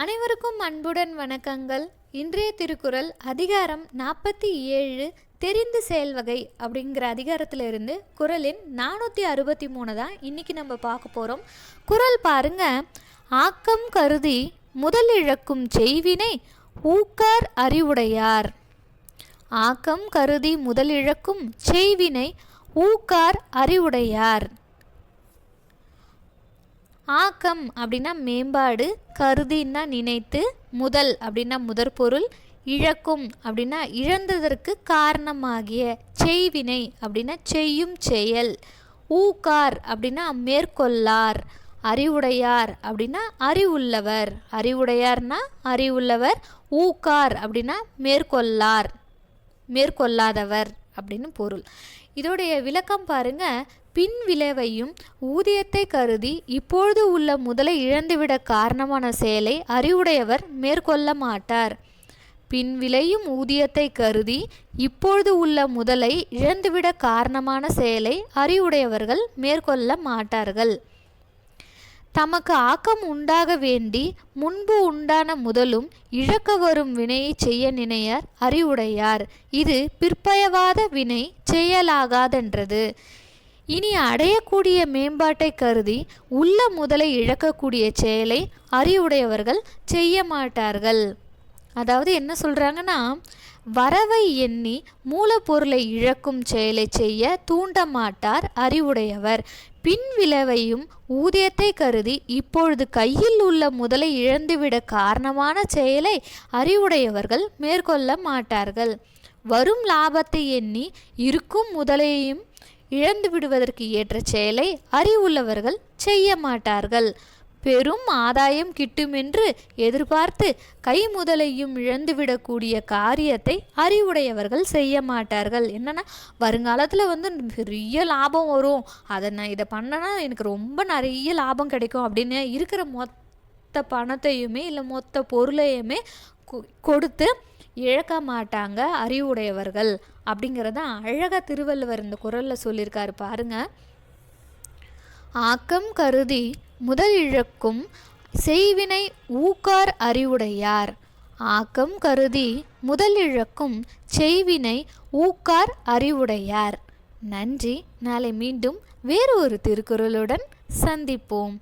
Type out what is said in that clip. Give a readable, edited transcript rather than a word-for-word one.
அனைவருக்கும் அன்புடன் வணக்கங்கள். இன்றைய திருக்குறள் அதிகாரம் 47 தெரிந்து செயல்வகை அப்படிங்கிற அதிகாரத்திலிருந்து குறளின் 463 தான் இன்னைக்கு நம்ம பார்க்க போகிறோம். குறள் பாருங்க. ஆக்கம் கருதி முதல் இழக்கும் செய்வினை ஊக்கார் அறிவுடையார். ஆக்கம் கருதி முதல் இழக்கும் செய்வினை ஊக்கார் அறிவுடையார். ஆக்கம் அப்படின்னா மேம்பாடு, கருதின்னா நினைத்து, முதல் அப்படின்னா முதற்பொருள், இழக்கும் அப்படின்னா இழந்ததற்கு காரணமாகிய, செய்வினை அப்படின்னா செய்யும் செயல், ஊக்கார் அப்படின்னா மேற்கொள்ளார், அறிவுடையார் அப்படின்னா அறிவுள்ளவர், அறிவுடையார்னா அறிவுள்ளவர், ஊக்கார் அப்படின்னா மேற்கொள்ளார் மேற்கொள்ளாதவர் அப்படின்னு பொருள். இதோடைய விளக்கம் பாருங்க. பின் விளைவையும் ஊதியத்தை கருதி இப்பொழுது உள்ள முதலை இழந்துவிட காரணமான செயலை அறிவுடையவர் மேற்கொள்ள மாட்டார். பின் விளையும் ஊதியத்தை கருதி இப்பொழுது உள்ள முதலை இழந்துவிட காரணமான செயலை அறிவுடையவர்கள் மேற்கொள்ள மாட்டார்கள். தமக்கு ஆக்கம் உண்டாக வேண்டி முன்பு உண்டான முதலும் இழக்க வரும் வினையை செய்ய நினையர் அறிவுடையார். இது பிற்பயவாத வினை செயலாகாதென்றது. இனி அடையக்கூடிய மேம்பாட்டை கருதி உள்ள முதலை இழக்கக்கூடிய செயலை அறிவுடையவர்கள் செய்ய மாட்டார்கள். அதாவது என்ன சொல்கிறாங்கன்னா, வரவை எண்ணி மூலப்பொருளை இழக்கும் செயலை செய்ய தூண்ட மாட்டார் அறிவுடையவர். பின் விளைவையும் ஊதியத்தை கருதி இப்பொழுது கையில் உள்ள முதலை இழந்துவிட காரணமான செயலை அறிவுடையவர்கள் மேற்கொள்ள மாட்டார்கள். வரும் லாபத்தை எண்ணி இருக்கும் முதலையும் இழந்து விடுவதற்கு ஏற்ற செயலை அறிவுள்ளவர்கள் செய்ய மாட்டார்கள். பெரும் ஆதாயம் கிட்டுமென்று எதிர்பார்த்து கை முதலையும் இழந்துவிடக்கூடிய காரியத்தை அறிவுடையவர்கள் செய்ய மாட்டார்கள். என்னன்னா, வருங்காலத்தில் பெரிய லாபம் வரும், அதை நான் இதை பண்ணனா எனக்கு ரொம்ப நிறைய லாபம் கிடைக்கும் அப்படின்னு இருக்கிற மொத்த பணத்தையுமே இல்லை மொத்த பொருளையுமே கொடுத்து இழக்க மாட்டாங்க அறிவுடையவர்கள் அப்படிங்கிறத அழகாக திருவள்ளுவர் இந்த குறளில் சொல்லியிருக்காரு பாருங்க. ஆக்கம் கருதி முதல் இழக்கும் செய்வினை ஊக்கார் அறிவுடையார். ஆக்கம் கருதி முதல் இழக்கும் செய்வினை ஊக்கார் அறிவுடையார். நன்றி. நாளை மீண்டும் வேறு ஒரு திருக்குறளுடன் சந்திப்போம்.